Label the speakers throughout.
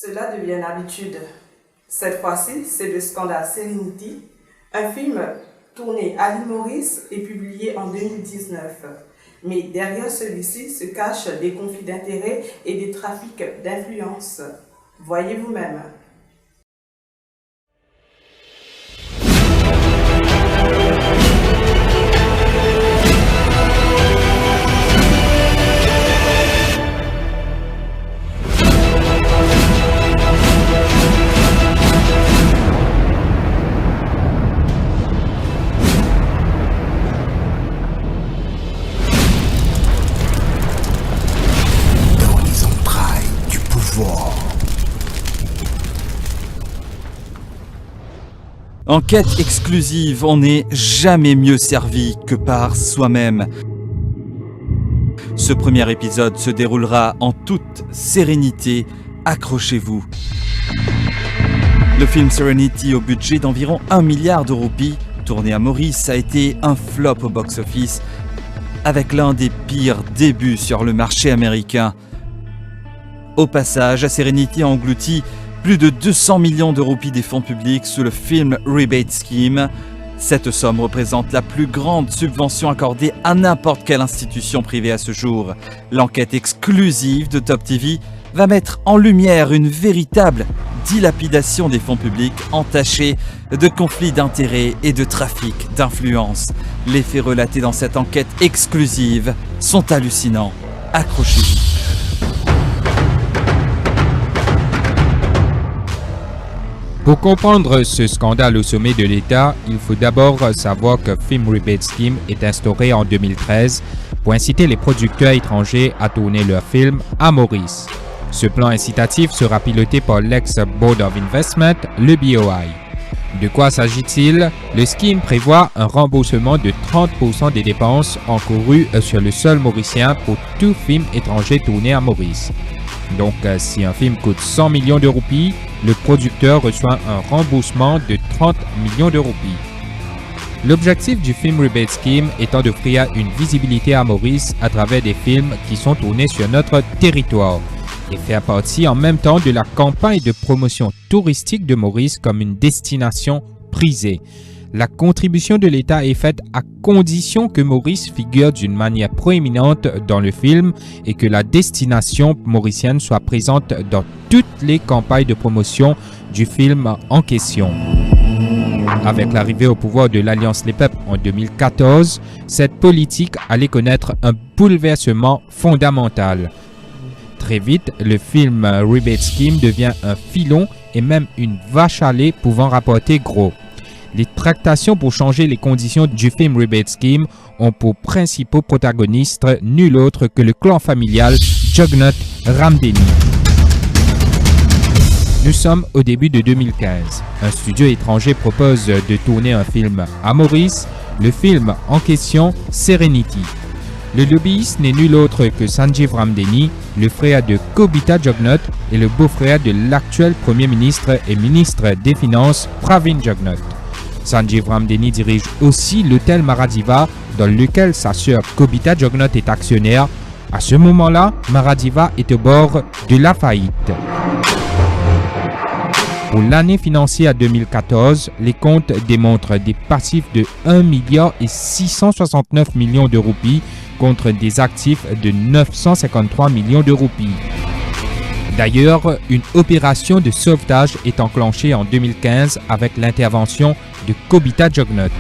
Speaker 1: Cela devient une habitude. Cette fois-ci, c'est le scandale Serenity, un film tourné à l'île Maurice et publié en 2019. Mais derrière celui-ci se cachent des conflits d'intérêts et des trafics d'influence. Voyez vous-même.
Speaker 2: Enquête exclusive, on n'est jamais mieux servi que par soi-même. Ce premier épisode se déroulera en toute sérénité, accrochez-vous. Le film Serenity, au budget d'environ 1 milliard de roupies, tourné à Maurice, a été un flop au box-office, avec l'un des pires débuts sur le marché américain. Au passage, Serenity a englouti plus de 200 millions de roupies des fonds publics sous le Film Rebate Scheme. Cette somme représente la plus grande subvention accordée à n'importe quelle institution privée à ce jour. L'enquête exclusive de Top TV va mettre en lumière une véritable dilapidation des fonds publics entachés de conflits d'intérêts et de trafic d'influence. Les faits relatés dans cette enquête exclusive sont hallucinants. Accrochez-vous.
Speaker 3: Pour comprendre ce scandale au sommet de l'État, il faut d'abord savoir que Film Rebate Scheme est instauré en 2013 pour inciter les producteurs étrangers à tourner leurs films à Maurice. Ce plan incitatif sera piloté par l'ex-Board of Investment, le BOI. De quoi s'agit-il? Le scheme prévoit un remboursement de 30% des dépenses encourues sur le sol mauricien pour tout film étranger tourné à Maurice. Donc, si un film coûte 100 millions de roupies, le producteur reçoit un remboursement de 30 millions de roupies. L'objectif du Film Rebate Scheme étant d'offrir une visibilité à Maurice à travers des films qui sont tournés sur notre territoire et faire partie en même temps de la campagne de promotion touristique de Maurice comme une destination prisée. La contribution de l'État est faite à condition que Maurice figure d'une manière proéminente dans le film et que la destination mauricienne soit présente dans toutes les campagnes de promotion du film en question. Avec l'arrivée au pouvoir de l'Alliance Les Peuples en 2014, cette politique allait connaître un bouleversement fondamental. Très vite, le film Rebate Scheme devient un filon et même une vache à lait pouvant rapporter gros. Les tractations pour changer les conditions du Film Rebate Scheme ont pour principaux protagonistes nul autre que le clan familial Jugnut Ramdeni. Nous sommes au début de 2015. Un studio étranger propose de tourner un film à Maurice, le film en question Serenity. Le lobbyiste n'est nul autre que Sanjeev Ramdeni, le frère de Kobita Jugnut et le beau-frère de l'actuel Premier ministre et ministre des Finances Pravin Jugnut. Sanjeev Ramdeni dirige aussi l'hôtel Maradiva dans lequel sa sœur Kobita Jugnut est actionnaire. À ce moment-là, Maradiva est au bord de la faillite. Pour l'année financière 2014, les comptes démontrent des passifs de 1 milliard et 669 millions de roupies contre des actifs de 953 millions de roupies. D'ailleurs, une opération de sauvetage est enclenchée en 2015 avec l'intervention de Kobita Jugnut.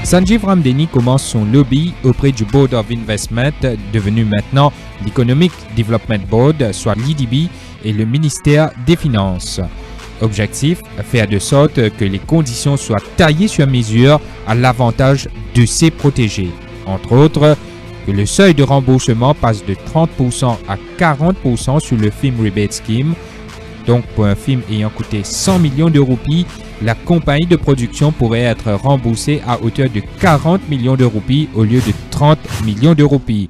Speaker 3: Sanjeev Ramdeni commence son lobby auprès du Board of Investment, devenu maintenant l'Economic Development Board, soit l'EDB, et le ministère des Finances. Objectif, faire de sorte que les conditions soient taillées sur mesure à l'avantage de ses protégés. Entre autres, que le seuil de remboursement passe de 30% à 40% sur le Film Rebate Scheme. Donc, pour un film ayant coûté 100 millions de roupies, la compagnie de production pourrait être remboursée à hauteur de 40 millions de roupies au lieu de 30 millions de roupies.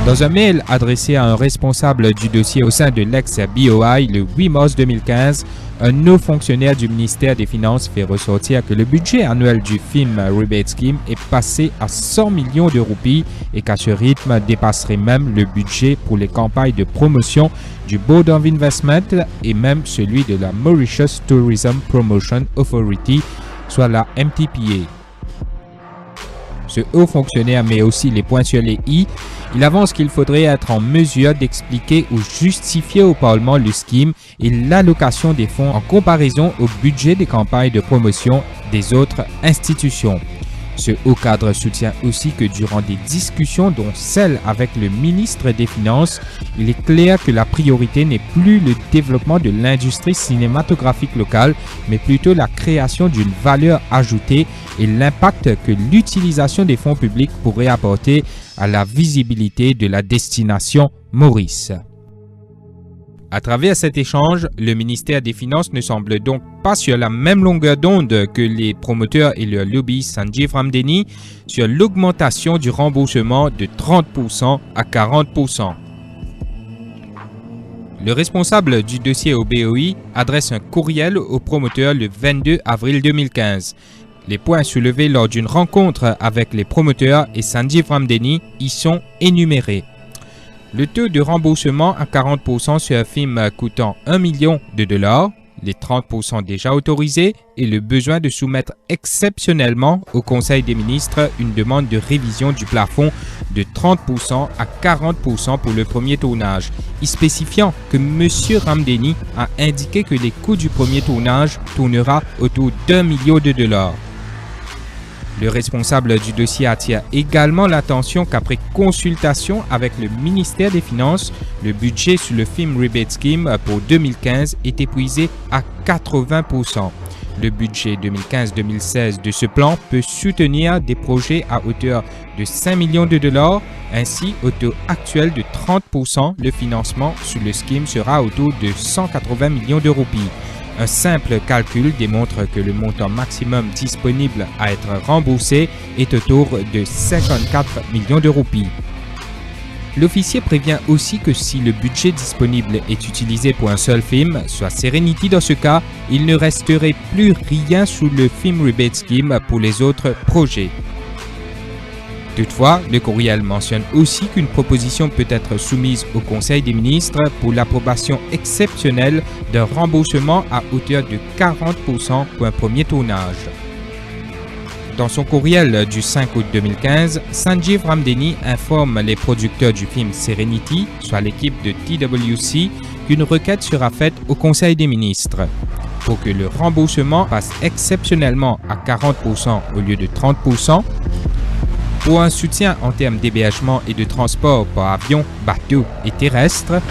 Speaker 3: Dans un mail adressé à un responsable du dossier au sein de l'ex-BOI le 8 mars 2015, un haut fonctionnaire du ministère des Finances fait ressortir que le budget annuel du film Rebate Scheme est passé à 100 millions de roupies et qu'à ce rythme dépasserait même le budget pour les campagnes de promotion du Board of Investment et même celui de la Mauritius Tourism Promotion Authority, soit la MTPA. Ce haut fonctionnaire met aussi les points sur les i. Il avance qu'il faudrait être en mesure d'expliquer ou justifier au Parlement le scheme et l'allocation des fonds en comparaison au budget des campagnes de promotion des autres institutions. Ce haut cadre soutient aussi que durant des discussions, dont celle avec le ministre des Finances, il est clair que la priorité n'est plus le développement de l'industrie cinématographique locale, mais plutôt la création d'une valeur ajoutée et l'impact que l'utilisation des fonds publics pourrait apporter à la visibilité de la destination Maurice. À travers cet échange, le ministère des Finances ne semble donc pas sur la même longueur d'onde que les promoteurs et leur lobbyiste Sanjeev Ramdeni sur l'augmentation du remboursement de 30% à 40%. Le responsable du dossier au BOI adresse un courriel au promoteur le 22 avril 2015. Les points soulevés lors d'une rencontre avec les promoteurs et Sanjeev Ramdeni y sont énumérés. Le taux de remboursement à 40% sur un film coûtant $1 million, les 30% déjà autorisés et le besoin de soumettre exceptionnellement au Conseil des ministres une demande de révision du plafond de 30% à 40% pour le premier tournage, y spécifiant que M. Ramdeni a indiqué que les coûts du premier tournage tournera autour d'$1 million. Le responsable du dossier attire également l'attention qu'après consultation avec le ministère des Finances, le budget sur le film Rebate Scheme pour 2015 est épuisé à 80%. Le budget 2015-2016 de ce plan peut soutenir des projets à hauteur de $5 millions. Ainsi, au taux actuel de 30%, le financement sur le scheme sera autour de 180 millions de roupies. Un simple calcul démontre que le montant maximum disponible à être remboursé est autour de 54 millions de roupies. L'officier prévient aussi que si le budget disponible est utilisé pour un seul film, soit Serenity dans ce cas, il ne resterait plus rien sous le film Rebate Scheme pour les autres projets. Toutefois, le courriel mentionne aussi qu'une proposition peut être soumise au Conseil des ministres pour l'approbation exceptionnelle d'un remboursement à hauteur de 40% pour un premier tournage. Dans son courriel du 5 août 2015, Sanjeev Ramdeni informe les producteurs du film Serenity, soit l'équipe de TWC, qu'une requête sera faite au Conseil des ministres pour que le remboursement passe exceptionnellement à 40% au lieu de 30%, pour un soutien en termes d'hébergement et de transport par avion, bateau et terrestre,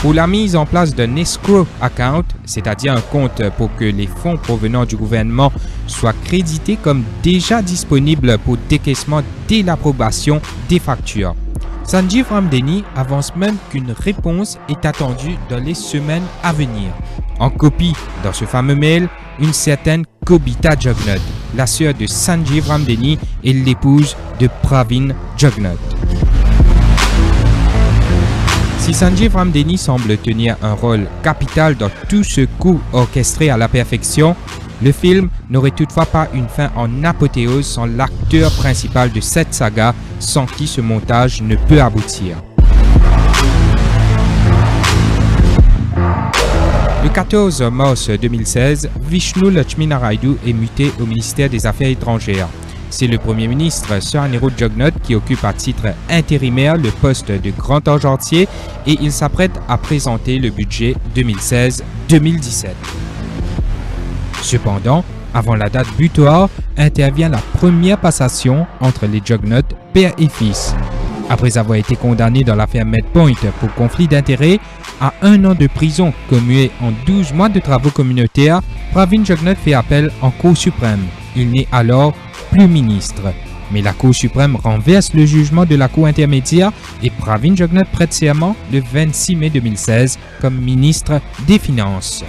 Speaker 3: pour la mise en place d'un escrow account, c'est-à-dire un compte pour que les fonds provenant du gouvernement soient crédités comme déjà disponibles pour décaissement dès l'approbation des factures. Sanjeev Ramdeni avance même qu'une réponse est attendue dans les semaines à venir. En copie, dans ce fameux mail, une certaine Kobita Jugnut, la sœur de Sanjeev Ramdeni et l'épouse de Pravin Jugnut. Si Sanjeev Ramdeni semble tenir un rôle capital dans tout ce coup orchestré à la perfection, le film n'aurait toutefois pas une fin en apothéose sans l'acteur principal de cette saga, sans qui ce montage ne peut aboutir. Le 14 mars 2016, Vishnu Lakshminaraydu est muté au ministère des Affaires étrangères. C'est le Premier ministre Sir Anirudh Jugnut qui occupe à titre intérimaire le poste de grand argentier et il s'apprête à présenter le budget 2016-2017. Cependant, avant la date butoir, intervient la première passation entre les Jugnut, père et fils. Après avoir été condamné dans l'affaire Medpoint pour conflit d'intérêts à 1 an de prison commuée en 12 mois de travaux communautaires, Pravin Jugnut fait appel en Cour suprême. Il n'est alors plus ministre. Mais la Cour suprême renverse le jugement de la Cour intermédiaire et Pravin Jugnut prête serment le 26 mai 2016 comme ministre des Finances.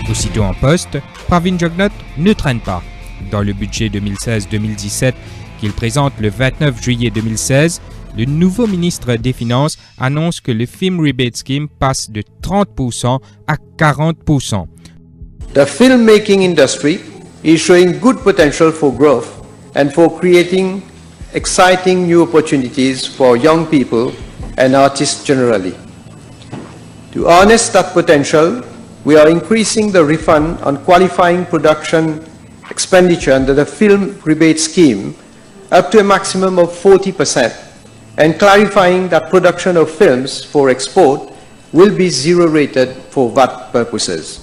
Speaker 3: Aussitôt en poste, Pravin Jugnut ne traîne pas. Dans le budget 2016-2017 qu'il présente le 29 juillet 2016, le nouveau ministre des Finances annonce que le Film Rebate Scheme passe de 30% à 40%.
Speaker 4: The filmmaking industry is showing good potential for growth and for creating exciting new opportunities for young people and artists generally. To harness that potential, we are increasing the refund on qualifying production expenditure under the Film Rebate Scheme up to a maximum of 40% and clarifying that production of films for export will be zero rated for VAT purposes.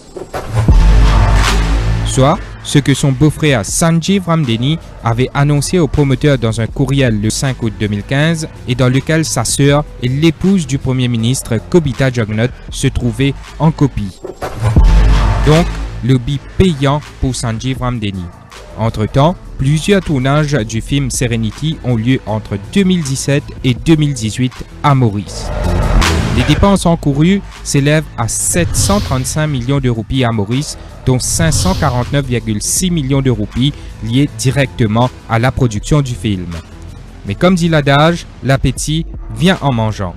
Speaker 3: Soit ce que son beau-frère Sanjeev Ramdeni avait annoncé au promoteur dans un courriel le 5 août 2015 et dans lequel sa sœur et l'épouse du Premier ministre Kobita Jagannath se trouvaient en copie. Donc, lobby payant pour Sanjeev Ramdeni. Entre-temps, plusieurs tournages du film Serenity ont lieu entre 2017 et 2018 à Maurice. Les dépenses encourues s'élèvent à 735 millions de roupies à Maurice, dont 549,6 millions de roupies liées directement à la production du film. Mais comme dit l'adage, l'appétit vient en mangeant.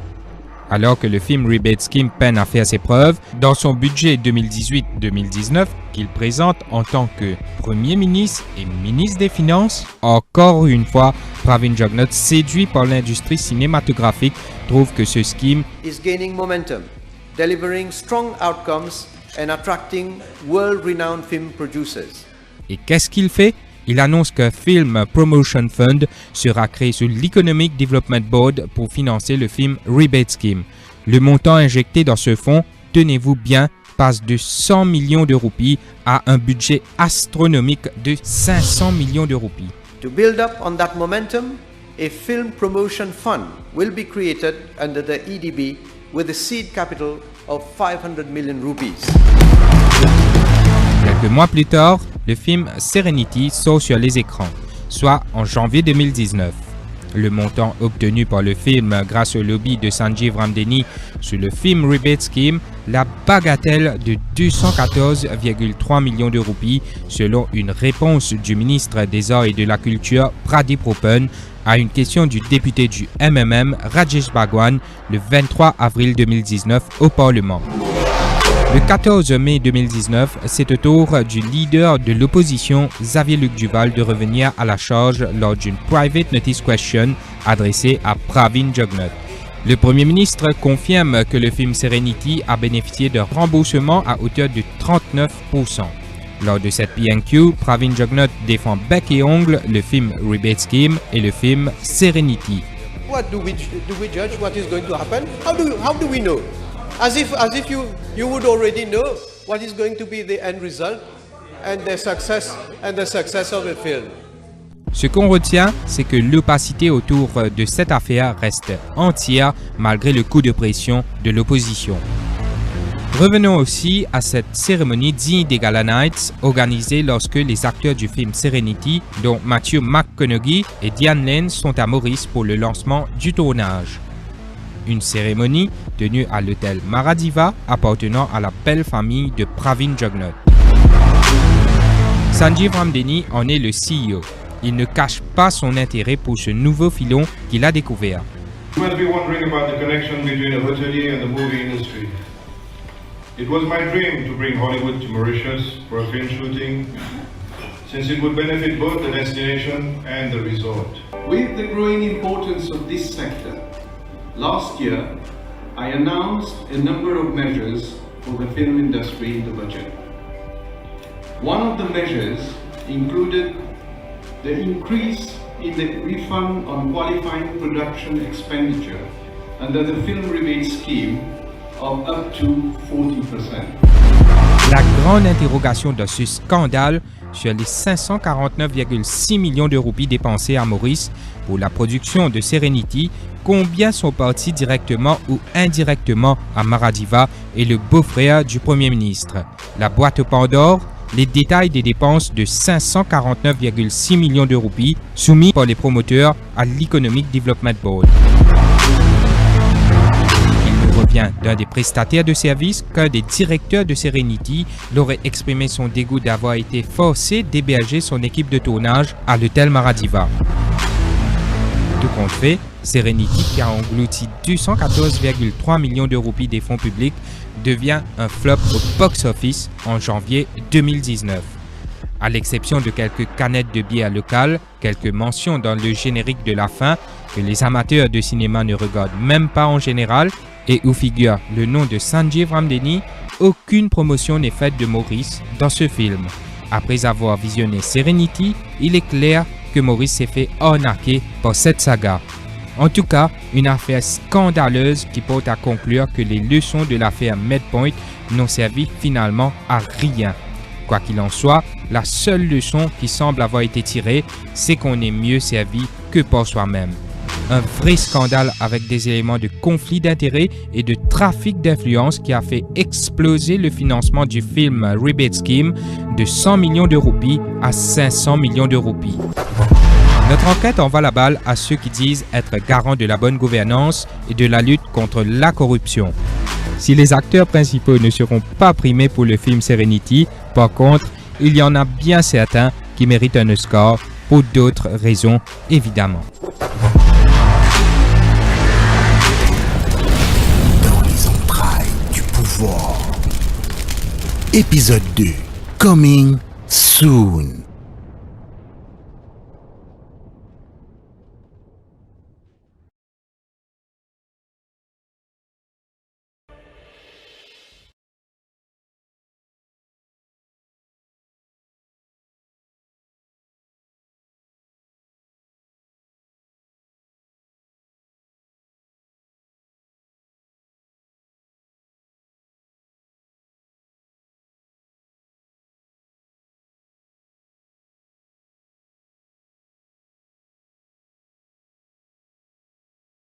Speaker 3: Alors que le film Rebate Scheme peine à faire ses preuves, dans son budget 2018-2019 qu'il présente en tant que Premier ministre et ministre des Finances, encore une fois, Pravin Jagannath, séduit par l'industrie cinématographique, trouve que ce scheme
Speaker 4: is gaining momentum, delivering strong outcomes and attracting world-renowned film producers.
Speaker 3: Et qu'est-ce qu'il fait? Il annonce qu'un Film Promotion Fund sera créé sur l'Economic Development Board pour financer le film Rebate Scheme. Le montant injecté dans ce fonds, tenez-vous bien, passe de 100 millions de roupies à un budget astronomique de 500 millions de roupies.
Speaker 4: To build up on that momentum, a film promotion fund will be created under the EDB with a seed capital of 500 million rupees.
Speaker 3: Quelques mois plus tard, le film Serenity sort sur les écrans, soit en janvier 2019. Le montant obtenu par le film grâce au lobby de Sanjeev Ramdeni sur le film Rebate Scheme, la bagatelle de 214,3 millions de roupies, selon une réponse du ministre des Arts et de la Culture, Pradeep Open, à une question du député du MMM, Rajesh Bhagwan, le 23 avril 2019 au Parlement. Le 14 mai 2019, c'est au tour du leader de l'opposition, Xavier Luc Duval, de revenir à la charge lors d'une private notice question adressée à Pravin Jagannath. Le Premier ministre confirme que le film Serenity a bénéficié de remboursement à hauteur de 39%. Lors de cette PNQ, Pravin Jagannath défend bec et ongle le film Rebate Scheme et le film Serenity.
Speaker 4: What do we judge what is going to happen? How do we know? As if you would already know what is going to be the end result and the success of the film.
Speaker 3: Ce qu'on retient, c'est que l'opacité autour de cette affaire reste entière malgré le coup de pression de l'opposition. Revenons aussi à cette cérémonie digne des Gala Nights organisée lorsque les acteurs du film Serenity, dont Matthew McConaughey et Diane Lane, sont à Maurice pour le lancement du tournage. Une cérémonie tenue à l'hôtel Maradiva appartenant à la belle famille de Pravin Jagannath. Sanjeev Ramdeni en est le CEO. Il ne cache pas son intérêt pour ce nouveau filon qu'il a découvert.
Speaker 5: You must be wondering about the connection between the hotelier and the movie industry. It was my dream to bring Hollywood to Mauritius for a film shooting, since it would benefit both the destination and the resort.
Speaker 6: With the growing importance of this sector, last year I announced a number of measures for the film industry in the budget. One of the measures included the increase in the refund on qualifying production expenditure under the Film Rebate Scheme of up to 40%.
Speaker 3: La grande interrogation de ce scandale sur les 549,6 millions de roupies dépensées à Maurice pour la production de Serenity, combien sont partis directement ou indirectement à Maradiva et le beau-frère du Premier ministre. La boîte aux Pandore, les détails des dépenses de 549,6 millions de roupies soumis par les promoteurs à l'Economic Development Board. Il nous revient d'un des prestataires de services qu'un des directeurs de Serenity l'aurait exprimé son dégoût d'avoir été forcé d'héberger son équipe de tournage à l'hôtel Maradiva. Tout compte fait, Serenity, qui a englouti 214,3 millions de roupies des fonds publics, devient un flop au box-office en janvier 2019. À l'exception de quelques canettes de bière locales, quelques mentions dans le générique de la fin que les amateurs de cinéma ne regardent même pas en général et où figure le nom de Sanjeev Ramdhani, aucune promotion n'est faite de Maurice dans ce film. Après avoir visionné Serenity, il est clair que Maurice s'est fait arnaquer par cette saga. En tout cas, une affaire scandaleuse qui porte à conclure que les leçons de l'affaire Medpoint n'ont servi finalement à rien. Quoi qu'il en soit, la seule leçon qui semble avoir été tirée, c'est qu'on est mieux servi que par soi-même. Un vrai scandale avec des éléments de conflit d'intérêts et de trafic d'influence qui a fait exploser le financement du film Rebate Scheme de 100 millions de roupies à 500 millions de roupies. Notre enquête envoie la balle à ceux qui disent être garants de la bonne gouvernance et de la lutte contre la corruption. Si les acteurs principaux ne seront pas primés pour le film Serenity, par contre, il y en a bien certains qui méritent un Oscar pour d'autres raisons, évidemment.
Speaker 7: Dans les entrailles du pouvoir. Épisode 2. Coming soon.